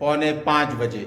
4:45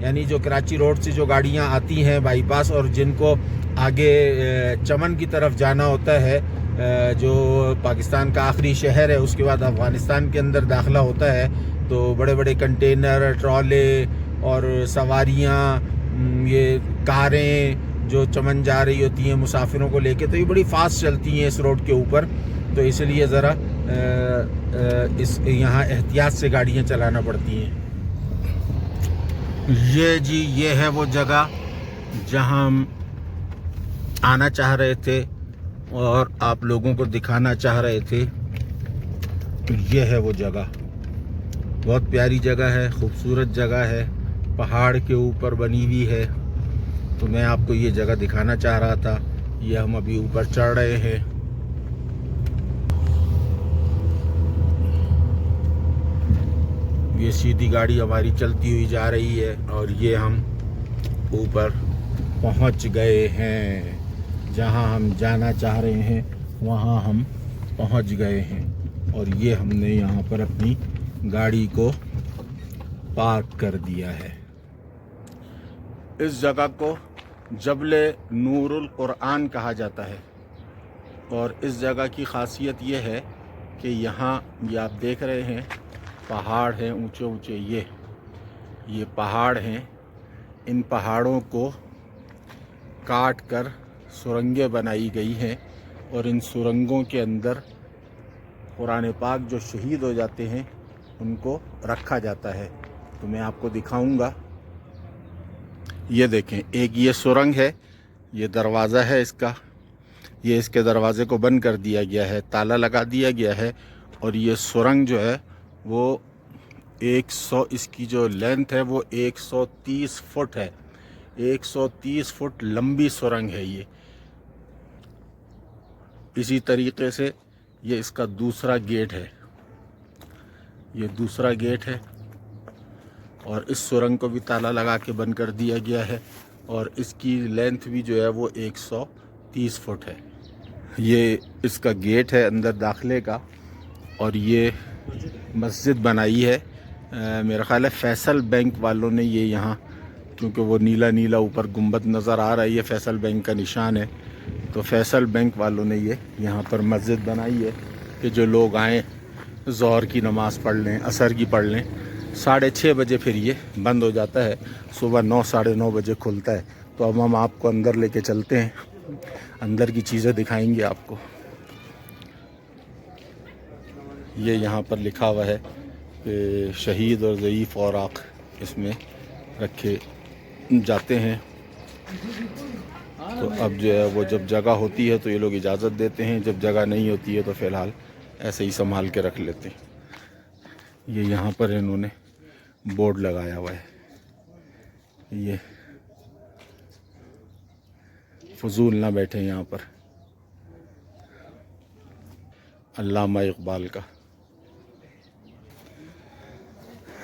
یعنی جو کراچی روڈ سے جو گاڑیاں آتی ہیں بائی پاس اور جن کو آگے چمن کی طرف جانا ہوتا ہے، جو پاکستان کا آخری شہر ہے، اس کے بعد افغانستان کے اندر داخلہ ہوتا ہے، تو بڑے بڑے کنٹینر، ٹرالے اور سواریاں، یہ کاریں جو چمن جا رہی ہوتی ہیں مسافروں کو لے کے، تو یہ بڑی فاسٹ چلتی ہیں اس روڈ کے اوپر، تو اس لیے ذرا یہاں احتیاط سے گاڑیاں چلانا پڑتی ہیں۔ یہ ہے وہ جگہ جہاں ہم آنا چاہ رہے تھے اور آپ لوگوں کو دکھانا چاہ رہے تھے۔ یہ ہے وہ جگہ، بہت پیاری جگہ ہے، خوبصورت جگہ ہے، پہاڑ کے اوپر بنی ہوئی ہے، تو میں آپ کو یہ جگہ دکھانا چاہ رہا تھا۔ یہ ہم ابھی اوپر چڑھ رہے ہیں۔ یہ سیدھی گاڑی ہماری چلتی ہوئی جا رہی ہے اور یہ ہم اوپر پہنچ گئے ہیں، جہاں ہم جانا چاہ رہے ہیں وہاں ہم پہنچ گئے ہیں، اور یہ ہم نے یہاں پر اپنی گاڑی کو پارک کر دیا ہے۔ اس جگہ کو جبل نور القرآن کہا جاتا ہے، اور اس جگہ کی خاصیت یہ ہے کہ یہاں یہ آپ دیکھ رہے ہیں پہاڑ ہیں اونچے اونچے، یہ پہاڑ ہیں، ان پہاڑوں کو کاٹ کر سرنگیں بنائی گئی ہیں، اور ان سرنگوں کے اندر قرآن پاک جو شہید ہو جاتے ہیں ان کو رکھا جاتا ہے۔ تو میں آپ کو دکھاؤں گا، یہ دیکھیں، ایک یہ سرنگ ہے، یہ دروازہ ہے اس کا، یہ اس کے دروازے کو بند کر دیا گیا ہے، تالا لگا دیا گیا ہے، اور یہ سرنگ جو ہے وہ 100، اس کی جو لینتھ ہے وہ 130 فٹ ہے، 130 فٹ لمبی سرنگ ہے یہ۔ اسی طریقے سے یہ اس کا دوسرا گیٹ ہے، یہ دوسرا گیٹ ہے، اور اس سرنگ کو بھی تالا لگا کے بند کر دیا گیا ہے، اور اس کی لینتھ بھی جو ہے وہ 130 فٹ ہے۔ یہ اس کا گیٹ ہے اندر داخلے کا، اور یہ مسجد بنائی ہے، میرا خیال ہے فیصل بینک والوں نے یہ یہاں، کیونکہ وہ نیلا نیلا اوپر گنبد نظر آ رہا ہے، یہ فیصل بینک کا نشان ہے، تو فیصل بینک والوں نے یہ یہاں پر مسجد بنائی ہے کہ جو لوگ آئیں ظہر کی نماز پڑھ لیں، عصر کی پڑھ لیں۔ 6:30 بجے پھر یہ بند ہو جاتا ہے، صبح 9، 9:30 بجے کھلتا ہے۔ تو اب ہم آپ کو اندر لے کے چلتے ہیں، اندر کی چیزیں دکھائیں گے آپ کو۔ یہ یہاں پر لکھا ہوا ہے کہ شہید اور ضعیف اوراق اس میں رکھے جاتے ہیں، تو اب جو ہے وہ جب جگہ ہوتی ہے تو یہ لوگ اجازت دیتے ہیں، جب جگہ نہیں ہوتی ہے تو فی الحال ایسے ہی سنبھال کے رکھ لیتے ہیں۔ یہ یہاں پر انہوں نے بورڈ لگایا ہوا ہے، یہ فضول نہ بیٹھے یہاں پر، علامہ اقبال کا۔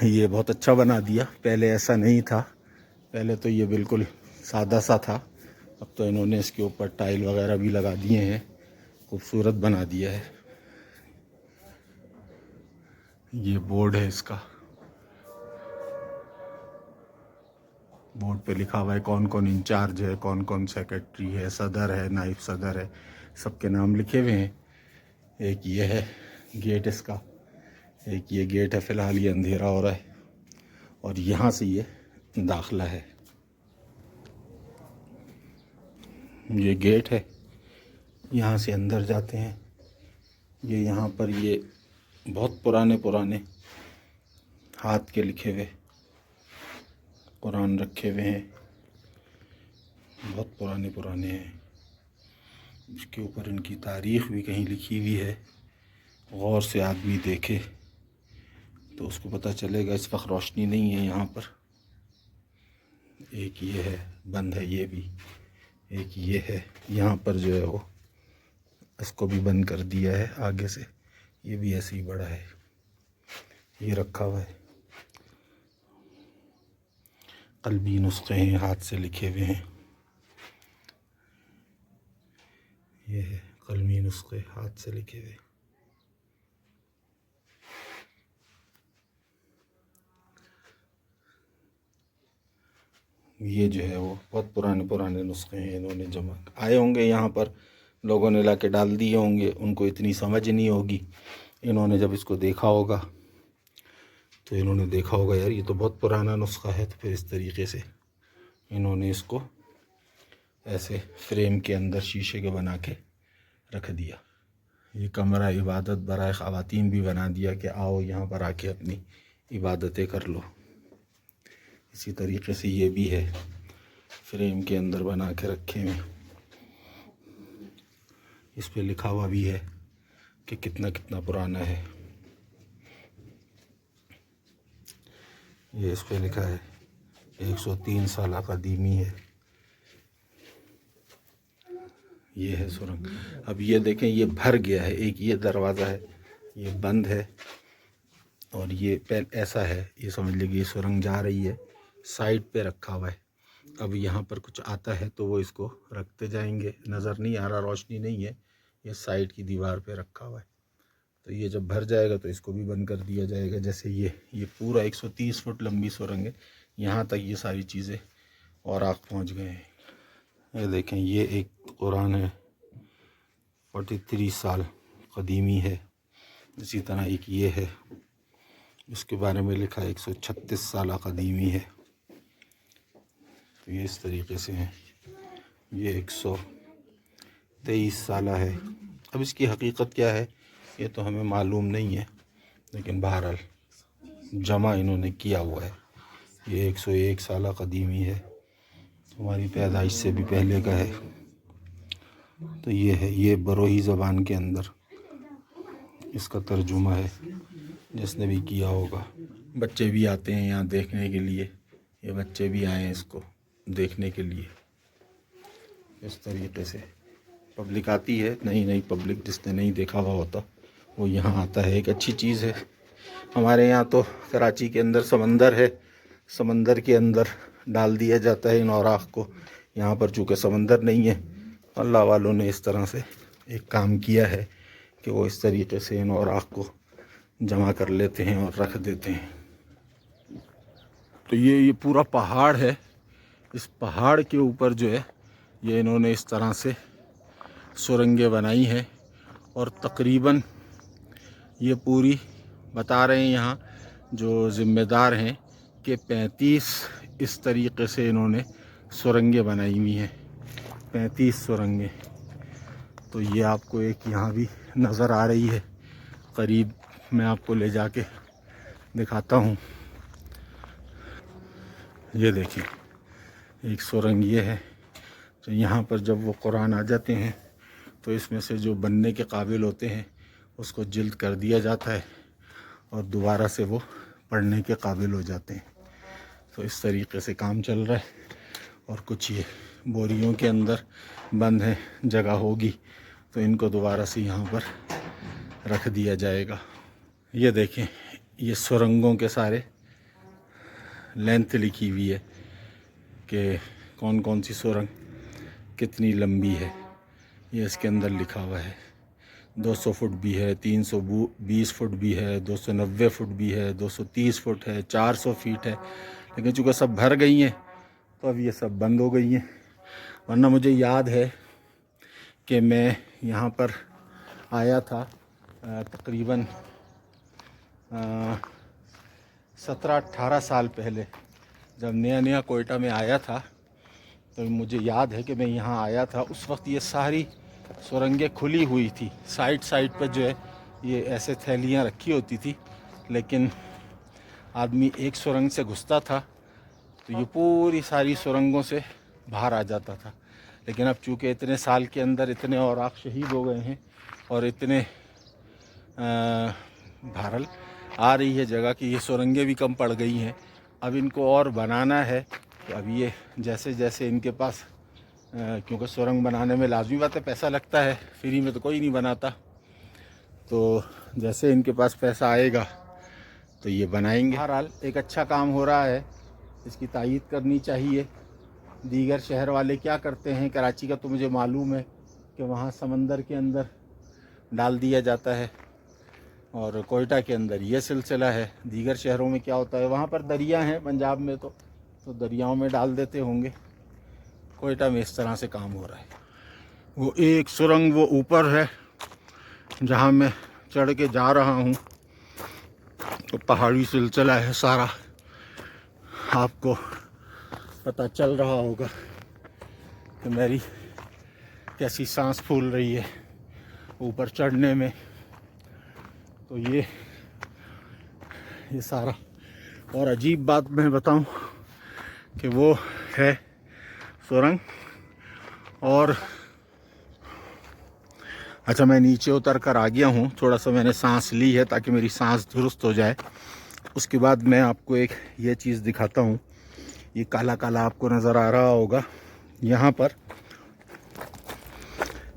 یہ بہت اچھا بنا دیا، پہلے ایسا نہیں تھا، پہلے تو یہ بالکل سادہ سا تھا، اب تو انہوں نے اس کے اوپر ٹائل وغیرہ بھی لگا دیے ہیں، خوبصورت بنا دیا ہے۔ یہ بورڈ ہے اس کا، بورڈ پہ لکھا ہوا ہے کون کون انچارج ہے، کون کون سیکرٹری ہے، صدر ہے، نائب صدر ہے، سب کے نام لکھے ہوئے ہیں۔ ایک یہ ہے گیٹ اس کا، ایک یہ گیٹ ہے، فی الحال یہ اندھیرا ہو رہا ہے، اور یہاں سے یہ داخلہ ہے، یہ گیٹ ہے، یہاں سے اندر جاتے ہیں۔ یہ یہاں پر یہ بہت پرانے ہاتھ کے لکھے ہوئے قرآن رکھے ہوئے ہیں، بہت پرانے ہیں، اس کے اوپر ان کی تاریخ بھی کہیں لکھی ہوئی ہے، غور سے آدمی دیکھے تو اس کو پتہ چلے گا۔ اس وقت روشنی نہیں ہے یہاں پر۔ ایک یہ ہے، بند ہے یہ بھی، ایک یہ ہے، یہاں پر جو ہے وہ اس کو بھی بند کر دیا ہے آگے سے، یہ بھی ایسے ہی بڑا ہے، یہ رکھا ہوا ہے۔ قلبی نسخے ہیں، ہاتھ سے لکھے ہوئے ہیں، یہ ہے قلمی نسخے ہاتھ سے لکھے ہوئے۔ یہ جو ہے وہ بہت پرانے نسخے ہیں، انہوں نے جمع آئے ہوں گے یہاں پر، لوگوں نے لا کے ڈال دیے ہوں گے، ان کو اتنی سمجھ نہیں ہوگی، انہوں نے جب اس کو دیکھا ہوگا تو انہوں نے دیکھا ہوگا یار یہ تو بہت پرانا نسخہ ہے، تو پھر اس طریقے سے انہوں نے اس کو ایسے فریم کے اندر شیشے کے بنا کے رکھ دیا۔ یہ کمرہ عبادت برائے خواتین بھی بنا دیا کہ آؤ یہاں پر آ کے اپنی عبادتیں کر لو۔ اسی طریقے سے یہ بھی ہے، فریم کے اندر بنا کے رکھے ہوئے، اس پہ لکھا ہوا بھی ہے کہ کتنا پرانا ہے۔ یہ اس پہ لکھا ہے 103 سالہ قدیمی ہے۔ یہ ہے سرنگ۔ اب یہ دیکھیں یہ بھر گیا ہے، ایک یہ دروازہ ہے یہ بند ہے، اور یہ ایسا ہے، یہ سمجھ لیجیے یہ سرنگ جا رہی ہے، سائڈ پہ رکھا ہوا ہے۔ اب یہاں پر کچھ آتا ہے تو وہ اس کو رکھتے جائیں گے، نظر نہیں آ رہا، روشنی نہیں ہے، یہ سائڈ کی دیوار پہ رکھا ہوا ہے، تو یہ جب بھر جائے گا تو اس کو بھی بند کر دیا جائے گا۔ جیسے یہ پورا 130 فٹ لمبی سرنگ ہے، یہاں تک یہ ساری چیزیں اور آگ پہنچ گئے ہیں۔ یہ دیکھیں یہ ایک قرآن ہے، 43 سال قدیمی ہے۔ اسی طرح ایک یہ ہے، اس کے بارے میں لکھا ہے 136 سالہ قدیمی ہے۔ تو یہ اس طریقے سے ہیں۔ یہ 123 سالہ ہے۔ اب اس کی حقیقت کیا ہے یہ تو ہمیں معلوم نہیں ہے، لیکن بہرحال جمع انہوں نے کیا ہوا ہے۔ یہ 101 سالہ قدیمی ہے، ہماری پیدائش سے بھی پہلے کا ہے۔ تو یہ ہے، یہ بروہی زبان کے اندر اس کا ترجمہ ہے، جس نے بھی کیا ہوگا۔ بچے بھی آتے ہیں یہاں دیکھنے کے لیے، یہ بچے بھی آئے ہیں اس کو دیکھنے کے لیے۔ اس طریقے سے پبلک آتی ہے، نئی پبلک جس نے نہیں دیکھا ہوا ہوتا وہ یہاں آتا ہے، ایک اچھی چیز ہے۔ ہمارے یہاں تو کراچی کے اندر سمندر ہے، سمندر کے اندر ڈال دیا جاتا ہے ان اوراق کو، یہاں پر چونکہ سمندر نہیں ہے، اللہ والوں نے اس طرح سے ایک کام کیا ہے کہ وہ اس طریقے سے ان اوراق کو جمع کر لیتے ہیں اور رکھ دیتے ہیں۔ تو یہ پورا پہاڑ ہے، اس پہاڑ کے اوپر جو ہے یہ انہوں نے اس طرح سے سرنگیں بنائی ہیں، اور تقریباً یہ پوری بتا رہے ہیں یہاں جو ذمہ دار ہیں کہ 35 اس طریقے سے انہوں نے سرنگیں بنائی ہوئی ہیں، 35 سرنگیں۔ تو یہ آپ کو ایک یہاں بھی نظر آ رہی ہے، قریب میں آپ کو لے جا کے دکھاتا ہوں۔ یہ دیکھیں ایک سرنگ یہ ہے، تو یہاں پر جب وہ قرآن آ جاتے ہیں تو اس میں سے جو بننے کے قابل ہوتے ہیں اس کو جلد کر دیا جاتا ہے، اور دوبارہ سے وہ پڑھنے کے قابل ہو جاتے ہیں۔ تو اس طریقے سے کام چل رہا ہے، اور کچھ یہ بوریوں کے اندر بند ہیں، جگہ ہوگی تو ان کو دوبارہ سے یہاں پر رکھ دیا جائے گا۔ یہ دیکھیں یہ سرنگوں کے سارے لینتھ لکھی ہوئی ہے کہ کون سی سرنگ کتنی لمبی ہے، یہ اس کے اندر لکھا ہوا ہے۔ 200 فٹ بھی ہے، 320 فٹ بھی ہے، 290 فٹ بھی ہے، 230 فٹ ہے، 400 فیٹ ہے، لیکن چونکہ سب بھر گئی ہیں تو اب یہ سب بند ہو گئی ہیں۔ ورنہ مجھے یاد ہے کہ میں یہاں پر آیا تھا تقریباً 17-18 سال پہلے، جب نیا کوئٹہ میں آیا تھا تو مجھے یاد ہے کہ میں یہاں آیا تھا، اس وقت یہ ساری سرنگیں کھلی ہوئی تھی، سائڈ پہ جو ہے یہ ایسے تھیلیاں رکھی ہوتی تھی، لیکن آدمی ایک سرنگ سے گھستا تھا تو یہ پوری ساری سرنگوں سے باہر آ جاتا تھا۔ لیکن اب چونکہ اتنے سال کے اندر اتنے اوراق شہید ہو گئے ہیں، اور اتنے بہرحال آ رہی ہے جگہ کہ یہ سرنگیں بھی کم پڑ گئی ہیں، اب ان کو اور بنانا ہے۔ تو اب یہ جیسے ان کے پاس، کیونکہ سرنگ بنانے میں لازمی بات ہے پیسہ لگتا ہے، فری میں تو کوئی نہیں بناتا، تو جیسے ان کے پاس پیسہ آئے گا تو یہ بنائیں گے۔ بہرحال ایک اچھا کام ہو رہا ہے، اس کی تائید کرنی چاہیے۔ دیگر شہر والے کیا کرتے ہیں، کراچی کا تو مجھے معلوم ہے کہ وہاں سمندر کے اندر ڈال دیا جاتا ہے، اور کوئٹہ کے اندر یہ سلسلہ ہے۔ دیگر شہروں میں کیا ہوتا ہے، وہاں پر دریا ہیں، پنجاب میں تو تو دریاؤں میں ڈال دیتے ہوں گے. کوئٹہ میں اس طرح سے کام ہو رہا ہے. وہ ایک سرنگ وہ اوپر ہے جہاں میں چڑھ کے جا رہا ہوں. تو پہاڑی سلسلہ ہے سارا. آپ کو پتہ چل رہا ہوگا کہ میری کیسی سانس پھول رہی ہے اوپر چڑھنے میں. تو یہ سارا. اور عجیب بات میں بتاؤں کہ وہ ہے سرنگ. اور اچھا میں نیچے اتر کر آ گیا ہوں. تھوڑا سا میں نے سانس لی ہے تاکہ میری سانس درست ہو جائے. اس کے بعد میں آپ کو ایک یہ چیز دکھاتا ہوں. یہ کالا کالا آپ کو نظر آ رہا ہوگا. یہاں پر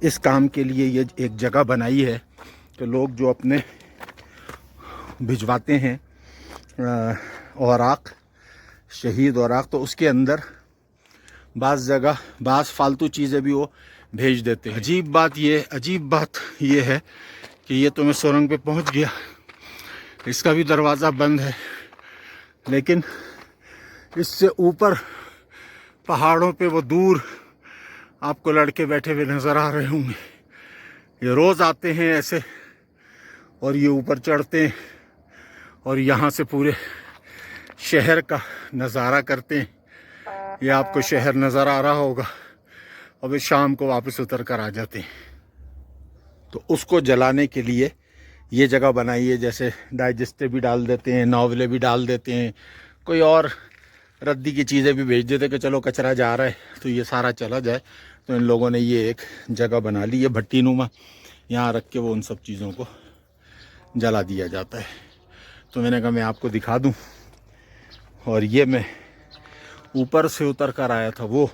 اس کام کے لیے یہ ایک جگہ بنائی ہے کہ لوگ جو اپنے بھجواتے ہیں اوراق، شہید اوراق، تو اس کے اندر بعض جگہ بعض فالتو چیزیں بھی وہ بھیج دیتے ہیں. عجیب بات یہ ہے کہ یہ تو میں سرنگ پہ پہنچ گیا. اس کا بھی دروازہ بند ہے، لیکن اس سے اوپر پہاڑوں پہ وہ دور آپ کو لڑکے بیٹھے ہوئے نظر آ رہے ہوں گے. یہ روز آتے ہیں ایسے اور یہ اوپر چڑھتے ہیں اور یہاں سے پورے شہر کا نظارہ کرتے ہیں. یہ آپ کو شہر نظر آ رہا ہوگا. اب شام کو واپس اتر کر آ جاتے ہیں. تو اس کو جلانے کے لیے یہ جگہ بنائی ہے. جیسے ڈائجسٹر بھی ڈال دیتے ہیں، ناولیں بھی ڈال دیتے ہیں، کوئی اور ردی کی چیزیں بھی بھیج دیتے کہ چلو کچرا جا رہا ہے تو یہ سارا چلا جائے. تو ان لوگوں نے یہ ایک جگہ بنا لی ہے بھٹی نما. یہاں رکھ کے وہ ان سب چیزوں کو جلا دیا جاتا ہے. تو میں نے کہا میں آپ کو دکھا دوں. اور یہ میں اوپر سے اتر کر آیا تھا. وہ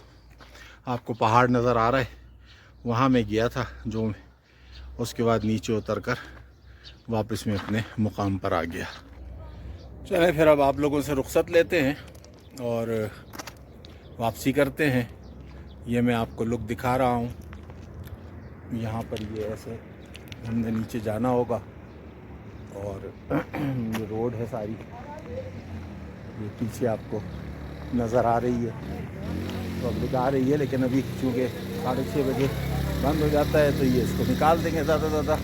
آپ کو پہاڑ نظر آ رہا ہے، وہاں میں گیا تھا جو میں. اس کے بعد نیچے اتر کر واپس میں اپنے مقام پر آ گیا. چلیں پھر اب آپ لوگوں سے رخصت لیتے ہیں اور واپسی کرتے ہیں. یہ میں آپ کو لک دکھا رہا ہوں. یہاں پر یہ ایسے ہم نے نیچے جانا ہوگا اور یہ روڈ ہے ساری. یہ پیچھے آپ کو نظر آ رہی ہے، پبلک آ رہی ہے، لیکن ابھی چونکہ 6:30 بجے بند ہو جاتا ہے تو یہ اس کو نکال دیں گے. زیادہ سے زیادہ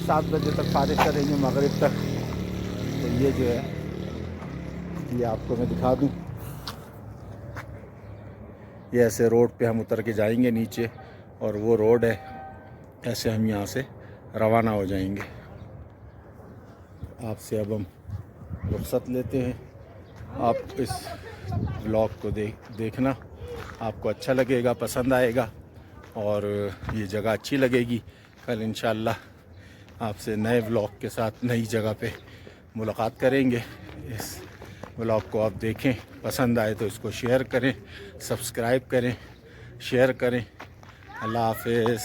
7 بجے تک فارغ کریں گے، مغرب تک. تو یہ جو ہے یہ آپ کو میں دکھا دوں. یہ ایسے روڈ پہ ہم اتر کے جائیں گے نیچے اور وہ روڈ ہے. ایسے ہم یہاں سے روانہ ہو جائیں گے. آپ سے اب ہم رخصت لیتے ہیں. آپ اس بلاگ کو دیکھنا، آپ کو اچھا لگے گا، پسند آئے گا اور یہ جگہ اچھی لگے گی. کل انشاءاللہ آپ سے نئے بلاگ کے ساتھ نئی جگہ پہ ملاقات کریں گے. اس بلاگ کو آپ دیکھیں، پسند آئے تو اس کو شیئر کریں، سبسکرائب کریں، شیئر کریں. اللہ حافظ.